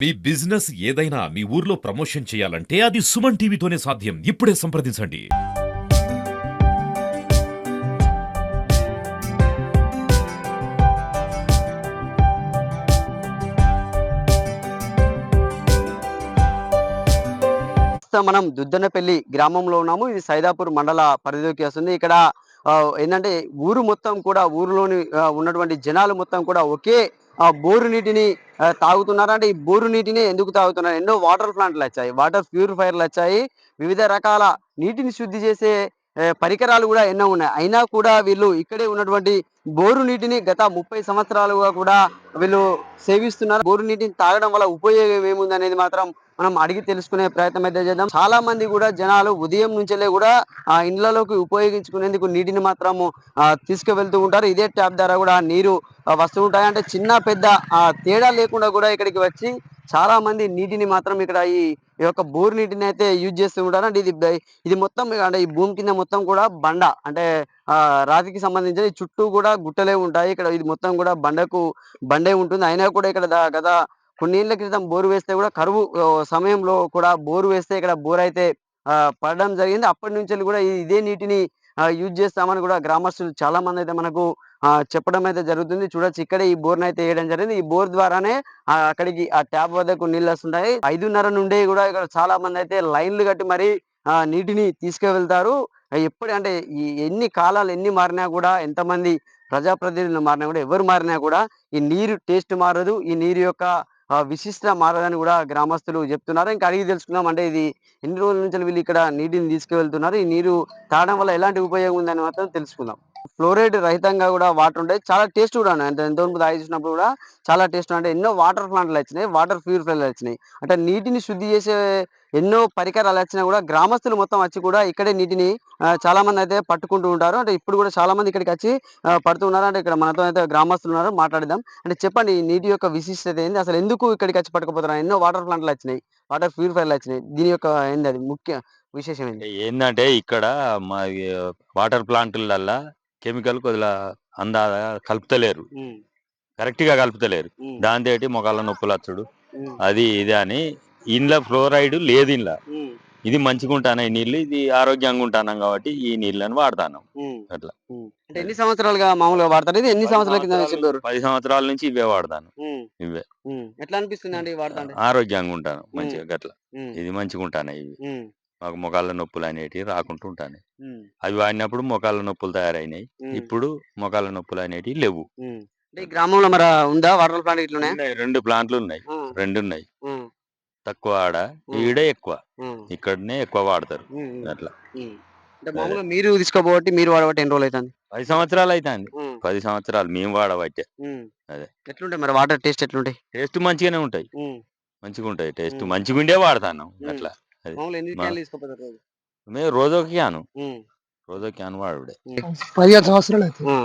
మీ business ఏదైనా మీ ఊర్లో promotion చేయాలంటే అది సుమన్ టీవీతోనే సాధ్యం. ఇప్పుడే సంప్రదించండి. మనం దుద్దనపల్లి గ్రామంలో ఉన్నాము. ఇది సైదాపూర్ మండల పరిధిలోకి వస్తుంది. ఇక్కడ ఏందంటే ఊరు మొత్తం కూడా ఊరిలోని ఉన్నటువంటి జనాలు మొత్తం కూడా ఒకే బోరు నీటిని తాగుతున్నారు. అంటే ఈ బోరు నీటిని ఎందుకు తాగుతున్నారు? ఎన్నో వాటర్ ప్లాంట్‌లొచ్చాయి. వాటర్ ప్యూరిఫైయర్‌లొచ్చాయి. వివిధ రకాల నీటిని శుద్ధి చేసే పరికరాలు గూడా ఎన్నో ఉన్నాయి. అయినా కూడా వీళ్ళు ఇక్కడే ఉన్నటువంటి బోరు నీటిని గత 30 సంవత్సరాలుగా కూడా వీళ్ళు సేవిస్తున్నారు. బోరు నీటిని తాగడం వల్ల ఉపయోగం ఏముందనేది మాత్రం మనం అడిగి తెలుసుకునే ప్రయత్నం అయితే చేద్దాం. చాలా మంది కూడా జనాలు ఉదయం నుంచెల్లే కూడా ఇండ్లలోకి ఉపయోగించుకునేందుకు నీటిని మాత్రము తీసుకువెళ్తూ ఉంటారు. ఇదే ట్యాప్ ద్వారా కూడా నీరు వస్తూ ఉంటాయి. అంటే చిన్న పెద్ద తేడా లేకుండా కూడా ఇక్కడికి వచ్చి చాలా మంది నీటిని మాత్రం ఇక్కడ ఈ యొక్క బోరు నీటిని అయితే యూజ్ చేస్తూ ఉంటారు. అంటే ఇది మొత్తం అంటే ఈ భూమి కింద మొత్తం కూడా బండ అంటే రాతికి సంబంధించిన ఈ చుట్టూ కూడా గుట్టలే ఉంటాయి. ఇక్కడ ఇది మొత్తం కూడా బండే ఉంటుంది. అయినా కూడా ఇక్కడ గత కొన్నేళ్ల క్రితం బోరు వేస్తే కూడా కరువు సమయంలో కూడా బోరు వేస్తే ఇక్కడ బోర్ అయితే పడడం జరిగింది. అప్పటి నుంచెల్లి కూడా ఇదే నీటిని యూజ్ చేస్తామని కూడా గ్రామస్తులు చాలా మంది అయితే మనకు చెప్పడం అయితే జరుగుతుంది. చూడొచ్చు ఇక్కడే ఈ బోర్‌నైతే ఎయడం జరిగింది. ఈ బోర్ ద్వారానే అక్కడికి ఆ ట్యాప్ వద్దకు నీళ్లొస్తుంటాయి. 5:30 నుండే కూడా ఇక్కడ చాలా మందయితే లైన్‌లు కట్టి మరి నీటిని తీసుకువెళ్తారు. ఎప్పుడు అంటే ఎన్ని కాలాలు ఎన్ని మారినా కూడా ఎంతమంది ప్రజాప్రతినిధులు మారినా కూడా ఎవరు మారినా కూడా ఈ నీరు టేస్ట్ మారదు. ఈ నీరు యొక్క విశిష్టత మారదని కూడా గ్రామస్తులు చెప్తున్నారు. ఇంకా అడిగి తెలుసుకుందాం. అంటే ఇది ఎన్ని రోజుల నుంచి వీళ్ళు ఇక్కడ నీటిని తీసుకువెళ్తున్నారు? ఈ నీరు తాగడం వల్ల ఎలాంటి ఉపయోగం ఉందని మాత్రం తెలుసుకుందాం. ఫ్లోరైడ్ రహితంగా కూడా వాటర్ ఉంటాయి. చాలా టేస్ట్ కూడా ఉన్నాయి. అంటే ఎంతోమంది తాగి చూసినప్పుడు కూడా చాలా టేస్ట్ అంటే ఎన్నో వాటర్ ప్లాంట్‌లు వచ్చినాయి. వాటర్ ప్యూరిఫైయర్‌లు వచ్చినాయి. అంటే నీటిని శుద్ధి చేసే ఎన్నో పరికరాలు వచ్చినా కూడా గ్రామస్తులు మొత్తం వచ్చి కూడా ఇక్కడే నీటిని చాలా మంది అయితే పట్టుకుంటూ ఉంటారు. అంటే ఇప్పుడు కూడా చాలా మంది ఇక్కడికి వచ్చి పడుతున్నారు. అంటే ఇక్కడ మనతో అయితే గ్రామస్తులు ఉన్నారు. మాట్లాడదాం. అంటే చెప్పండి ఈ నీటి యొక్క విశిష్టత ఏంది? అసలు ఎందుకు ఇక్కడికి వచ్చి పట్టుకుపోతున్నారు? ఎన్నో వాటర్ ప్లాంట్‌లు వచ్చినాయి. వాటర్ ప్యూరిఫైయర్‌లు వచ్చినాయి. దీని యొక్క ఏంది అది ముఖ్య విశేషం ఏంది? ఏందంటే ఇక్కడ మాది వాటర్ ప్లాంటులల్లా కెమికల్ కొద్దిగా అందాక కలుపుతలేరు. హ్మ్. కరెక్ట్‌గా కలుపుతలేరు. హ్మ్. దాంతోటి మొకాళ్ళ నొప్పులచ్చుడు హ్మ్. అది ఇది అని ఇండ్ల ఫ్లోరైడ్ లేదు ఇండ్ల. హ్మ్. ఇది మంచిగుంటానయి నీళ్ళు. ఇది ఆరోగ్యంగా ఉంటాన్నాం కాబట్టి ఈ నీళ్ళని వాడతాన్నాం. హ్మ్. అట్లా. హ్మ్. అంటే అది. ఎన్ని సంవత్సరాలుగా మామూలుగా వాడతారు? ఇది ఎన్ని 10 సంవత్సరాల కింద చెప్పారు? 10 సంవత్సరాల నుంచి ఇవే వాడతాను. హ్మ్. ఇవే. హ్మ్. ఎట్లా అనిపిస్తుందండి వాడతాంటే? ఆరోగ్యంగా ఉంటాను హ్మ్. మంచిగా గట్ల. హ్మ్. ఇది మంచిగుంటానయి ఇవి. హ్మ్. మాకు మొకాళ్ళ నొప్పులనేటివి రాకుంటూ ఉంటానయి. హ్మ్. అవి వాడినప్పుడు మోకాళ్ళ నొప్పులు తయారైనాయి. హ్మ్. ఇప్పుడు మోకాళ్ళ నొప్పులనేటివి లెవ్వు. హ్మ్. అంటే ఈ అట్లా. గ్రామంలో ఉందా వాటర్ ప్లాంట్ ఇట్లున్నాయా? ఉన్నాయి. 2 ప్లాంట్‌లున్నాయి. ఆ! 2 ఉన్నాయి. హ్మ్. తక్కువ ఆడ, హ్మ్. ఈడే ఎక్కువ. హ్మ్. ఇక్కడనే ఎక్కువ వాడతారు. హ్మ్. హ్మ్. అట్లా. హ్మ్. అంటే అదే. మామూలుగా మీరు తీసుకోబోబట్టి మీరు వాడబట్టి ఎన్ని రోజులైతాంది? 10 సంవత్సరాలయితాంది. హ్మ్. 10 సంవత్సరాలు మేము వాడబట్టే. హ్మ్. అదే. ఎట్లుంటాయి మరి వాటర్ టేస్ట్ ఎట్లుంటాయి? టేస్ట్ మంచిగానే ఉంటాయి. హ్మ్. మంచిగుంటాయి టేస్ట్. హ్మ్. మంచిగుండే వాడతాన్నాం. హ్మ్. అట్లా. అది. మామూలుగా ఎన్ని మా క్యాన్లు తీసుకపోతారు రోజు? మేము రోజొక క్యాను. హ్మ్. రోజొక క్యాన్ వాడుడే. హ్మ్. 15 సంవత్సరాలయితాయి. ఆ!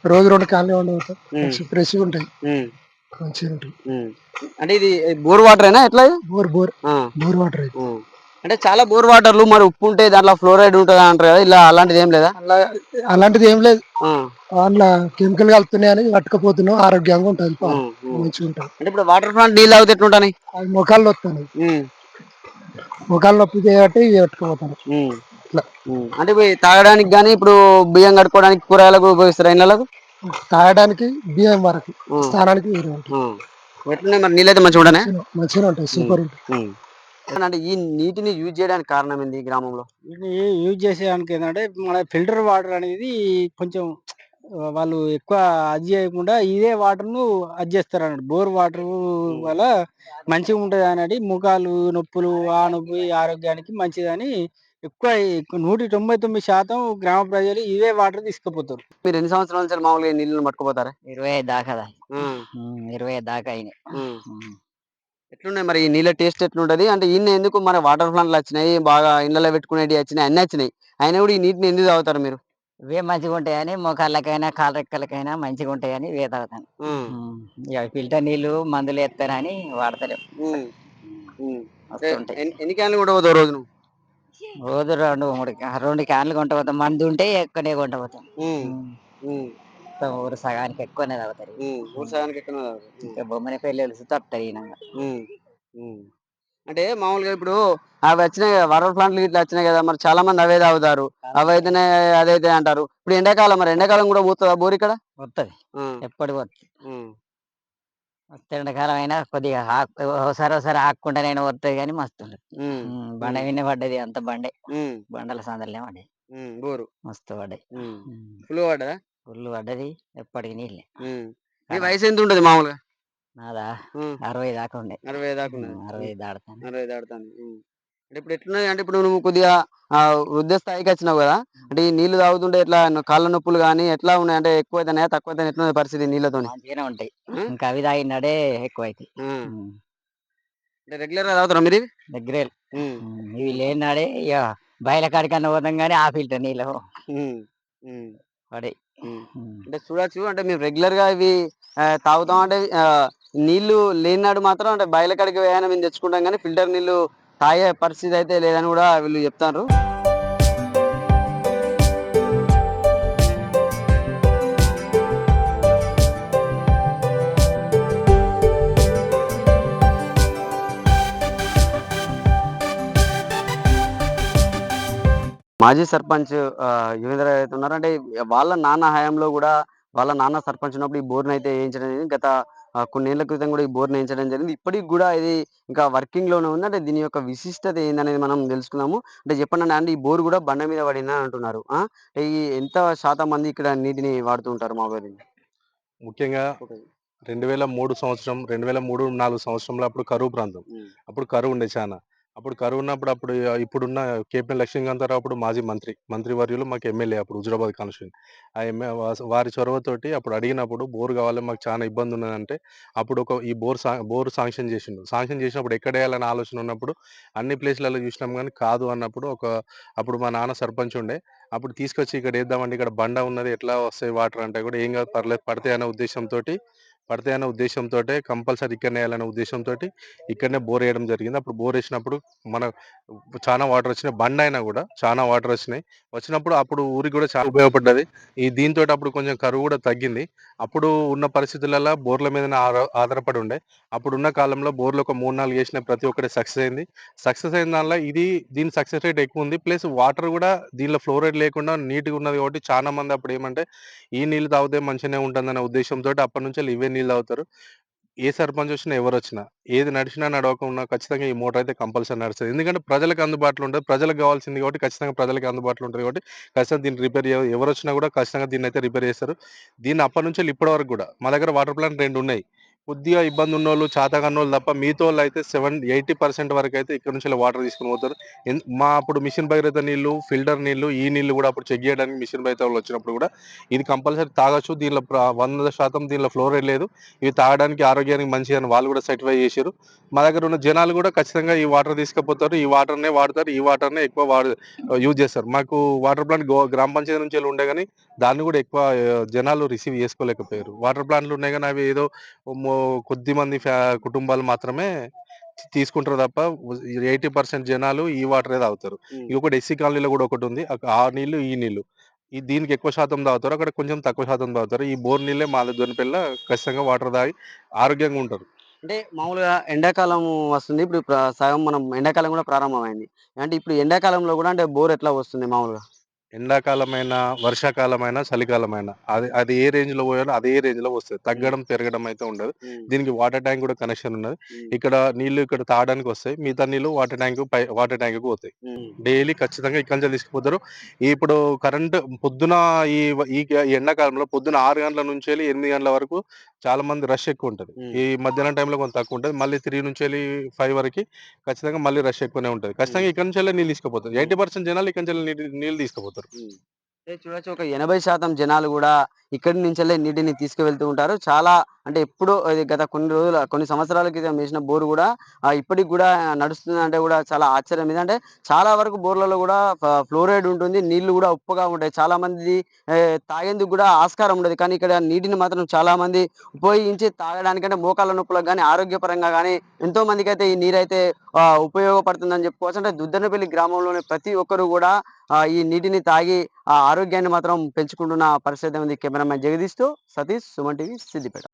రోజు 2 క్యాన్లు వండుతాం. హ్మ్. ఫ్రెష్‌గుంటాయి. హ్మ్. మంచిగుంటాయి. హ్మ్. అంటే ఇది బోర్ వాటరేనా ఎట్లా ఇది? బోర్ ఆ! బోర్ వాటర్ అయితే. హ్మ్. అంటే చాలా బోర్ వాటర్‌లు మరి ఉప్పు ఉంటే దాంట్లో ఫ్లోరైడ్ ఉంటది అంటారు కదా! ఇలా అలాంటిదేం లేదా? అలా అలాంటిది ఏం లేదు. ఆ! అందులో కెమికల్ కలుపుతున్నాయని పట్టుకపోతున్నాం. ఆరోగ్యంగా ఉంటది పాలు. హ్మ్. హ్మ్. మంచిగుంటది. అంటే ఇప్పుడు వాటర్ ప్లాంట్ నీళ్ళు తాగితే ఎట్లుంటానయి? అది మొఖాలు నొత్తన్నాయి. హ్మ్. మొఖాలు నొప్పి చేయబట్టి ఇవి పట్టుకుపోతాను. హ్మ్. ఇట్లా హ్మ్. అంటే ఇవి తాగడానికి గాని, ఇప్పుడు బియ్యం కడుక్కోవడానికి, కూరగాయలకు ఉపయోగిస్తారా ఇళ్ళలకు? తాగడానికి బియ్యం వరకు. హ్మ్. స్నానానికి వేరే ఉంటాయి. హ్మ్. ఎట్లున్నాయి మరి నీళ్ళైతే మంచిగుంటాయా? మంచిగానే ఉంటాయి. హ్మ్. సూపర్ ఉంటాయి. హ్మ్. అంటే ఈ నీటిని యూజ్ చేయడానికి కారణం ఏంది ఈ గ్రామంలో? ఇది యూజ్ చేసేదానికి ఏందంటే, మన ఫిల్టర్ వాటర్ అనేది కొంచెం వాళ్ళు ఎక్కువ అది చేయకుండా ఇదే వాటర్‌ను అది చేస్తారన్నట్టు. బోర్ వాటరు హ్మ్. వల్ల మంచిగుంటదనని మోకాలు నొప్పులు, ఆ నొప్పి ఆరోగ్యానికి మంచిదని ఎక్కువ 199% గ్రామ ప్రజలు ఇవే వాటర్ తీసుకుపోతారు. మీరు ఎన్ని సంవత్సరాల నుంచి మామూలుగా ఈ నీళ్ళని పట్టుకుపోతారా? 25 దాకా హ్మ్. 25 దాకా అయినాయి. హ్మ్. హ్మ్. ఎట్లున్నాయి మరి ఈ నీళ్ళ టేస్ట్ ఎట్లుంటది? అంటే ఈడనే ఎందుకు మన వాటర్ ప్లాంట్‌లు వచ్చినాయి, బాగా ఇళ్ళలో పెట్టుకునేటివి వచ్చినాయి, అన్నీ వచ్చినాయి. అయినా కూడా ఈ నీటిని ఎందుకు తాగుతారు మీరు? ఇవే మంచిగుంటాయని మోకాళ్ళకైనా, కాళ్ళ రెక్కలకైనా మంచిగుంటాయని ఇవే తాగుతాను. హ్మ్. హ్మ్. ఇగ ఫిల్టర్ నీళ్ళు మందులేత్తరని వాడతలేం. హ్మ్. హ్మ్. హ్మ్. మస్తుంటాయి. ఎన్ని క్యాన్లు కొట్టబోతావు రోజు నువ్వు? రోజు 2, 3 2 క్యాన్లు కొంటపోతాం. మందుంటే ఎక్కువనే కొంటపోతాం. హ్మ్. హ్మ్. హ్మ్. మొత్తం ఊరు సగానికి ఎక్కువనే తాగుతారు ఊరు సగానికి ఎక్కువ ఇంకా బొమ్మని పెళ్ళి వెళ్తే తప్పుతాయి ఈయనంగా. అంటే మామూలుగా ఇప్పుడు అవి వచ్చినాయి కదా వాటర్ ప్లాంట్లు ఇట్లా వచ్చినాయి కదా మరి చాలా మంది అవే తాగుతారు అవి అయితేనే అదైతే అంటారు ఇప్పుడు ఎండాకాలం మరి ఎండాకాలం కూడా పోతుందా బోర్ ఇక్కడ వస్తుంది ఆ, ఎప్పటి వస్తుంది. ఉమ్, వస్తే ఎండాకాలం అయినా కొద్దిగా ఒకసారి ఆకుండానైనా వస్తుంది కానీ మస్తు ఉంటుంది. ఉమ్, బండ విన్న పడ్డది అంత బండే ఉమ్, బండల సందర్లే పడ్డాయి బోరు మస్తు పడ్డాయి. ఫుల్ పడ్డదా ఫుల్ పడ్డది ఎప్పటికి నీళ్ళే. మీ వయసు ఎంత ఉంటుంది మామూలుగా నాదా ఉమ్, 60 దాకా ఉండే. 60 దాకా ఉన్నది 60 దాడతాను. 60 దాడుతాను అంటే ఇప్పుడు ఎట్లున్నది అంటే ఇప్పుడు నువ్వు కొద్దిగా వృద్ధ స్థాయికి వచ్చినావు కదా అంటే ఈ నీళ్లు తాగుతుంటే ఎట్లా కాళ్ళ నొప్పులు కానీ ఎట్లా ఉన్నాయి అంటే ఎక్కువ అవుతాయా తక్కువ అవుతాయి ఎట్లున్నది పరిస్థితి నీళ్ళతో మంచిగానే ఉంటాయి. ఇంకా అవి తాగినాడే ఎక్కువ అవుతాయి. అంటే రెగ్యులర్ గా తాగుతారా మీరు ఇవి? దగ్గరే ఉమ్, ఇవి లేనాడే ఇక బయల కాడికన్నా పోతాం కానీ ఆ ఫిల్టర్ నీళ్ళు ఉమ్, ఉమ్, పడే. అంటే చూడొచ్చు అంటే మేము రెగ్యులర్ గా ఇవి తాగుతాం అంటే నీళ్లు లేనినాడు మాత్రం అంటే బయల కాడికి వేయని మేము తెచ్చుకుంటాం కానీ ఫిల్టర్ నీళ్లు తాగే పరిస్థితి అయితే లేదని కూడా వీళ్ళు చెప్తారు. మాజీ సర్పంచ్ యువేంద్ర అయితే ఉన్నారు అంటే వాళ్ళ నాన్న హయాంలో కూడా వాళ్ళ నాన్న సర్పంచ్ ఉన్నప్పుడు ఈ బోర్ని అయితే వేయించడం జరిగింది. గత కొన్ని ఏళ్ల క్రితం కూడా ఈ బోర్ని వేయించడం జరిగింది. ఇప్పటికి కూడా ఇది ఇంకా వర్కింగ్ లోనే ఉంది. అంటే దీని యొక్క విశిష్టత ఏందనేది మనం తెలుసుకుందాము. అంటే చెప్పండి అంటే ఈ బోర్ కూడా బండ మీద పడిందని అంటున్నారు. ఈ ఎంత శాతం మంది ఇక్కడ నీటిని వాడుతూ ఉంటారు మా ఊరి ముఖ్యంగా 2003 సంవత్సరం 2003-4 సంవత్సరంలో అప్పుడు కరువు ప్రాంతం. అప్పుడు కరువు ఉండే చాలా. అప్పుడు కరువు ఉన్నప్పుడు ఇప్పుడున్న కేపీ లక్ష్మీకాంతారావు అప్పుడు మాజీ మంత్రివర్యులు మాకు ఎమ్మెల్యే అప్పుడు హుజురాబాద్ కాన్స్టిట్యూషన్. ఆ వారి చొరవతోటి అప్పుడు అడిగినప్పుడు బోర్ కావాలి మాకు చాలా ఇబ్బంది ఉన్నదంటే అప్పుడు ఈ బోర్ శాంక్షన్ చేసిండు. శాంక్షన్ చేసినప్పుడు ఎక్కడ వేయాలని ఆలోచన ఉన్నప్పుడు అన్ని ప్లేస్లలో చూసినాం కానీ కాదు అన్నప్పుడు అప్పుడు మా నాన్న సర్పంచ్ ఉండే అప్పుడు తీసుకొచ్చి ఇక్కడ వేద్దామంటే ఇక్కడ బండ ఉన్నది ఎట్లా వస్తాయి వాటర్ అంటే కూడా ఏం కాదు పర్లేదు పడతాయి అనే ఉద్దేశంతో కంపల్సరీ ఇక్కడనే వేయాలనే ఉద్దేశంతో ఇక్కడనే బోర్ వేయడం జరిగింది. అప్పుడు బోర్ వేసినప్పుడు మన చాలా వాటర్ వచ్చినాయి. బండ అయినా కూడా చాలా వాటర్ వచ్చినప్పుడు అప్పుడు ఊరికి కూడా చాలా ఉపయోగపడ్డది. దీంతో అప్పుడు కొంచెం కరువు కూడా తగ్గింది. అప్పుడు ఉన్న పరిస్థితులలో బోర్ల మీద ఆధారపడి ఉండే. అప్పుడున్న కాలంలో బోర్లు ఒక 3-4 వేసిన ప్రతి ఒక్కటి సక్సెస్ అయింది. సక్సెస్ అయిన దానిలో దీని సక్సెస్ రేట్ ఎక్కువ ఉంది. ప్లస్ వాటర్ కూడా దీనిలో ఫ్లోరైడ్ లేకుండా నీట్గా ఉన్నది కాబట్టి చాలా మంది అప్పుడు ఏమంటే ఈ నీళ్ళు తాగితే మంచిగానే ఉంటుందనే ఉద్దేశంతో అప్పటి నుంచి ఇవే నీళ్ళు తాగుతారు. ఏ సర్పంచ్ వచ్చినా ఎవరు వచ్చినా ఏది నడిచినా నడవకుండా ఖచ్చితంగా ఈ మోటార్ అయితే కంపల్సరీ నడుస్తుంది. ఎందుకంటే ప్రజలకు అందుబాటులో ఉంటుంది. ప్రజలకు కావాల్సింది కాబట్టి ఖచ్చితంగా ప్రజలకు అందుబాటులో ఉంటుంది కాబట్టి ఖచ్చితంగా దీన్ని రిపేర్ ఎవరు వచ్చినా కూడా ఖచ్చితంగా దీన్ని అయితే రిపేర్ చేస్తారు. దీన్ని అప్పటి నుంచి ఇప్పటి వరకు కూడా మా దగ్గర వాటర్ ప్లాంట్ 2 ఉన్నాయి. కొద్దిగా ఇబ్బంది ఉన్న వాళ్ళు చేతగాని వాళ్ళు తప్ప మిగతా వాళ్ళు అయితే 80% వరకు అయితే ఇక్కడ నుంచి వాటర్ తీసుకుని పోతారు. అప్పుడు మిషన్ భగీరథ నీళ్లు ఫిల్టర్ నీళ్లు ఈ నీళ్లు కూడా అప్పుడు చెక్ చేయడానికి మిషన్ భగీరథ వాళ్ళు వచ్చినప్పుడు కూడా ఇది కంపల్సరీ తాగొచ్చు. దీనిలో 100% దీనిలో ఫ్లోరైడ్ లేదు. ఇవి తాగడానికి ఆరోగ్యానికి మంచిది అని వాళ్ళు కూడా సర్టిఫై చేశారు. మా దగ్గర ఉన్న జనాలు కూడా ఖచ్చితంగా ఈ వాటర్ తీసుకుపోతారు. ఈ వాటర్నే వాడతారు. ఈ వాటర్నే ఎక్కువ యూజ్ చేస్తారు. మాకు వాటర్ ప్లాంట్ గ్రామ పంచాయతీ నుంచి ఉండే కానీ దాన్ని కూడా ఎక్కువ జనాలు రిసీవ్ చేసుకోలేకపోయారు. వాటర్ ప్లాంట్లు ఉన్నాయి కానీ అవి ఏదో కొద్ది మంది కుటుంబాలు మాత్రమే తీసుకుంటారు తప్ప 80% జనాలు ఈ వాటరే తాగుతారు. ఇంకొకటి ఎస్సీ కాలనీలో కూడా ఒకటి ఉంది. ఆ నీళ్లు ఈ నీళ్లు దీనికి ఎక్కువ శాతం తాగుతారు. అక్కడ కొంచెం తక్కువ శాతం తాగుతారు. ఈ బోర్ నీళ్ళే మా దొనిపెల్ల ఖచ్చితంగా వాటర్ తాగి ఆరోగ్యంగా ఉంటారు. అంటే మామూలుగా ఎండాకాలం వస్తుంది ఇప్పుడు సగం మనం ఎండాకాలం కూడా ప్రారంభమైంది అంటే ఇప్పుడు ఎండాకాలంలో కూడా అంటే బోర్ ఎట్లా వస్తుంది మామూలుగా ఎండాకాలమైన వర్షాకాలమైన చలికాలమైన అది ఏ రేంజ్ లో పోయాలో అదే రేంజ్ లో వస్తుంది. తగ్గడం పెరగడం అయితే ఉండదు. దీనికి వాటర్ ట్యాంక్ కూడా కనెక్షన్ ఉన్నది. ఇక్కడ నీళ్లు ఇక్కడ తాగడానికి వస్తాయి. మిగతా నీళ్లు వాటర్ ట్యాంక్ పోతాయి. డైలీ ఖచ్చితంగా ఇక్కడ నుంచి తీసుకుపోతారు. ఇప్పుడు కరెంట్ పొద్దున ఈ ఈ ఎండాకాలంలో పొద్దున 6 గంటల నుంచి 8 గంటల వరకు చాలా మంది రష్ ఎక్కువ ఉంటది. ఈ మధ్యాహ్నం టైంలో కొంత తక్కువ ఉంటుంది. మళ్ళీ 3 నుంచి 5 వరకు ఖచ్చితంగా మళ్ళీ రష్ ఎక్కువనే ఉంటుంది. ఖచ్చితంగా ఇక్కడ నుంచి నీళ్ళు తీసుకుపోతారు. 80% జనాలు ఇక్కడ నుంచి నీళ్ళు తీసుకుపోతారు. చూడొచ్చు ఒక 80% జనాలు కూడా ఇక్కడి నుంచెల్లే నీటిని తీసుకువెళ్తూ ఉంటారు. చాలా అంటే ఎప్పుడో గత కొన్ని సంవత్సరాల క్రితం వేసిన బోరు కూడా ఇప్పటికి కూడా నడుస్తుంది అంటే కూడా చాలా ఆశ్చర్యం. ఎందుకంటే చాలా వరకు బోర్లలో కూడా ఫ్లోరైడ్ ఉంటుంది. నీళ్లు కూడా ఉప్పుగా ఉంటాయి. చాలా మంది తాగేందుకు కూడా ఆస్కారం ఉండదు. కానీ ఇక్కడ నీటిని మాత్రం చాలా మంది ఉపయోగించి తాగడానికంటే మోకాళ్ళ నొప్పులకు కానీ ఆరోగ్యపరంగా కానీ ఎంతో మందికి అయితే ఈ నీరైతే ఉపయోగపడుతుందని చెప్పుకోవచ్చు. అంటే దుద్దనపల్లి గ్రామంలోని ప్రతి ఒక్కరు కూడా ఈ నీటిని తాగి ఆ ఆరోగ్యాన్ని మాత్రం పెంచుకుంటున్న పరిస్థితి ఉంది. కెమెరామెన్ జగదీష్తో సతీష్, సుమన్ టీవీ, సిద్దిపేట.